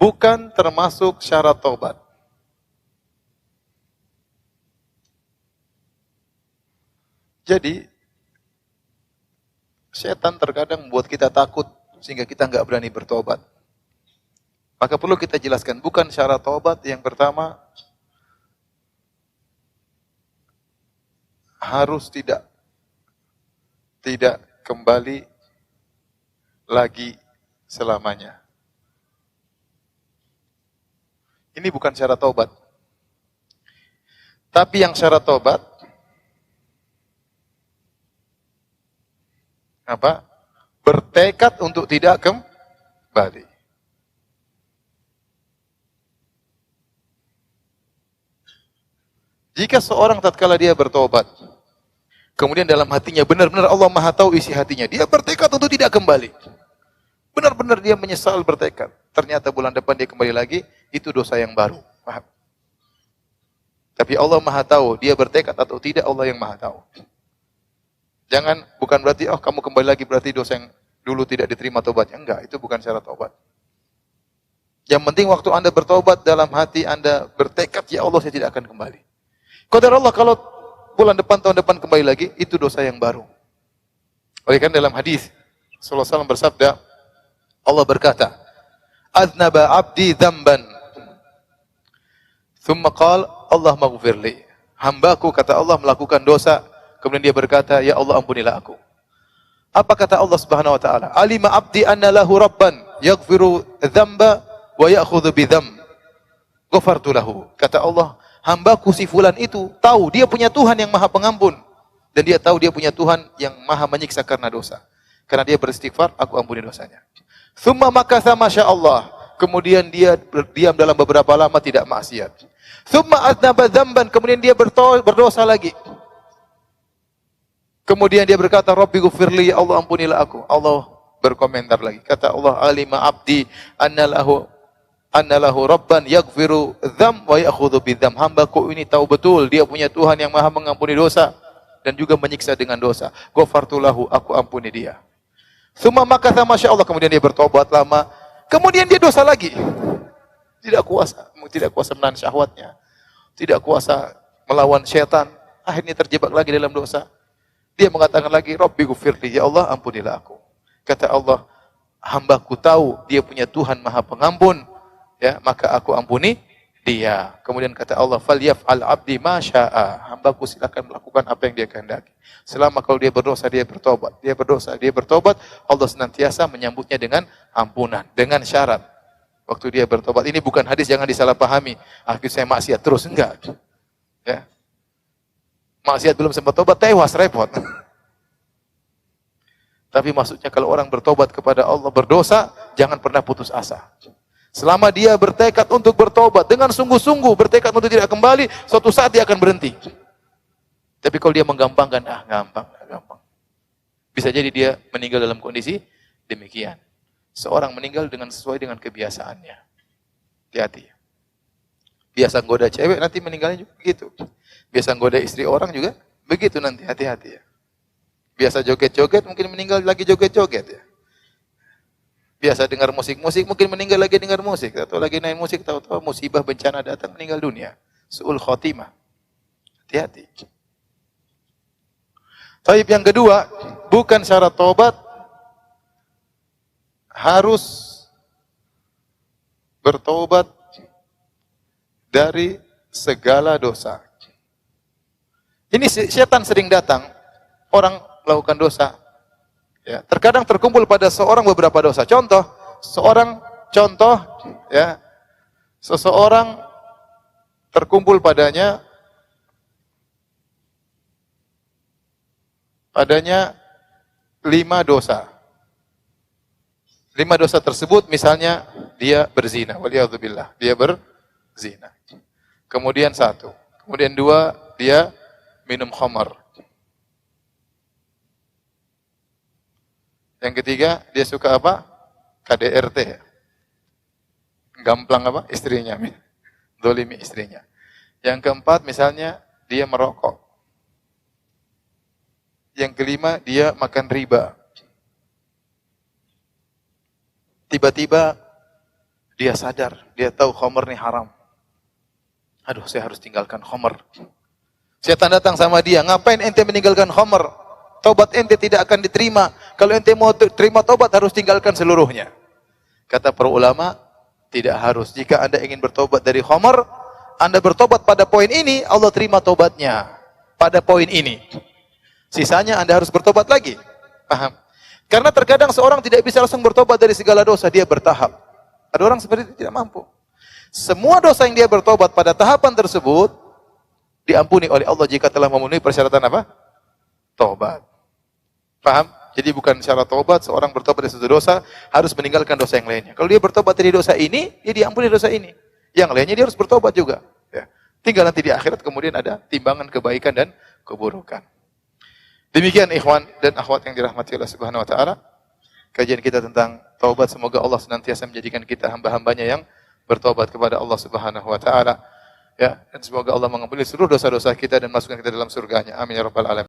bukan termasuk syarat taubat. Jadi, setan terkadang membuat kita takut sehingga kita nggak berani bertobat. Maka perlu kita jelaskan, bukan syarat taubat. Yang pertama, harus tidak kembali lagi selamanya. Ini bukan syarat taubat. Tapi yang syarat taubat apa? Bertekad untuk tidak kembali. Jika seorang tatkala dia bertobat, kemudian dalam hatinya benar-benar Allah Maha tahu isi hatinya, dia bertekad untuk tidak kembali. Benar-benar dia menyesal bertekad. Ternyata bulan depan dia kembali lagi, itu dosa yang baru. Paham? Tapi Allah Maha tahu, dia bertekad atau tidak, Allah yang Maha tahu. Jangan, bukan berarti, oh kamu kembali lagi berarti dosa yang dulu tidak diterima tobatnya. Enggak, itu bukan syarat tobat. Yang penting waktu Anda bertobat, dalam hati Anda bertekad, ya Allah saya tidak akan kembali. Qadar Allah kalau bulan depan, tahun depan kembali lagi, itu dosa yang baru. Oleh karena dalam hadis Rasulullah SAW bersabda, Allah berkata, "Adnaba abdi dzamban." Thumma qala, "Allah maghfirli." Hambaku, kata Allah, melakukan dosa, kemudian dia berkata, "Ya Allah ampunilah aku." Apa kata Allah Subhanahu wa taala? "Alima abdi anna lahu rabban yaghfiru dzamba wa ya'khudhu bidzamb. Ghafartu lahu." Kata Allah, hambaku si fulan itu tahu dia punya Tuhan yang Maha Pengampun, dan dia tahu dia punya Tuhan yang Maha menyiksa karena dosa. Karena dia beristighfar, aku ampuni dosanya. Tsumma makatha masyaallah. Kemudian dia berdiam dalam beberapa lama tidak maksiat. Tsumma adnaba dzamban, kemudian dia berdosa lagi. Kemudian dia berkata, "Rabbi ghfirli, ya Allah ampunilah aku." Allah berkomentar lagi. Kata Allah, "Alima abdi anna lahu rabban yaghfiru dzam wa ya'khudhu bidzam." Hambaku ini tahu betul dia punya Tuhan yang Maha mengampuni dosa dan juga menyiksa dengan dosa. Ghafartu lahu, aku ampuni dia. Tsumma makatha masyaallah, kemudian dia bertobat lama. Kemudian dia dosa lagi. Tidak kuasa menahan syahwatnya. Tidak kuasa melawan syaitan. Akhirnya terjebak lagi dalam dosa. Dia mengatakan lagi, "Rabbi ghfirli, ya Allah ampunilah aku." Kata Allah, hambaku tahu dia punya Tuhan Maha Pengampun, ya, maka aku ampuni dia. Kemudian kata Allah, "Falyaf'al 'abdi ma syaa." Hambaku silakan melakukan apa yang dia kehendaki. Selama kalau dia berdosa, dia bertobat. Dia berdosa, dia bertobat, Allah senantiasa menyambutnya dengan ampunan, dengan syarat. Waktu dia bertobat, ini bukan hadis, jangan disalahpahami. Akhirnya saya maksiat terus, enggak. Ya. Maksiat belum sempat tobat, tewas, repot. Tapi maksudnya kalau orang bertobat kepada Allah, berdosa, jangan pernah putus asa. Selama dia bertekad untuk bertobat, dengan sungguh-sungguh bertekad untuk tidak kembali, suatu saat dia akan berhenti. Tapi kalau dia menggampangkan, gampang. Bisa jadi dia meninggal dalam kondisi demikian. Seorang meninggal sesuai dengan kebiasaannya. Hati-hati. Biasa goda cewek, nanti meninggalnya juga begitu. Biasa goda istri orang juga begitu nanti, hati-hati ya. Biasa joget-joget, mungkin meninggal lagi joget-joget ya. Biasa dengar musik-musik, mungkin meninggal lagi dengar musik. Atau lagi naik musik, tahu-tahu musibah bencana datang, meninggal dunia. Su'ul khotimah. Hati-hati. Taib yang kedua, bukan syarat taubat, harus bertaubat dari segala dosa. Ini setan sering datang, orang melakukan dosa. Ya, terkadang terkumpul pada seorang beberapa dosa. Seseorang terkumpul padanya 5 dosa. 5 dosa tersebut misalnya dia berzina, waliyadzubillah, dia berzina. Kemudian 1, kemudian 2 dia minum khamar. Yang ketiga, dia suka apa? KDRT. Gamplang apa? Istrinya. Dolimi istrinya. Yang keempat, misalnya, dia merokok. Yang kelima, dia makan riba. Tiba-tiba, Dia sadar, dia tahu khamr ini haram. Aduh, saya harus tinggalkan khamr. Setan datang sama dia, ngapain ente meninggalkan khamr? Tobat ente tidak akan diterima. Kalau ente mau terima tobat harus tinggalkan seluruhnya. Kata para ulama, tidak harus. Jika Anda ingin bertobat dari khamr, Anda bertobat pada poin ini, Allah terima tobatnya. Pada poin ini. Sisanya Anda harus bertobat lagi. Paham? Karena terkadang seorang tidak bisa langsung bertobat dari segala dosa, dia bertahap. Ada orang seperti itu tidak mampu. Semua dosa yang dia bertobat pada tahapan tersebut diampuni oleh Allah jika telah memenuhi persyaratan apa? Tobat. Paham? Jadi bukan syarat tobat seorang bertobat dari satu dosa harus meninggalkan dosa yang lainnya. Kalau dia bertobat dari dosa ini, dia diampuni dosa ini. Yang lainnya dia harus bertobat juga. Ya. Tinggal nanti di akhirat kemudian ada timbangan kebaikan dan keburukan. Demikian ikhwan dan akhwat yang dirahmati Allah Subhanahu wa taala. Kajian kita tentang taubat, semoga Allah senantiasa menjadikan kita hamba-hambanya yang bertobat kepada Allah Subhanahu wa taala. Ya, dan semoga Allah mengampuni seluruh dosa-dosa kita dan masukkan kita dalam surganya. Amin ya rabbal alamin.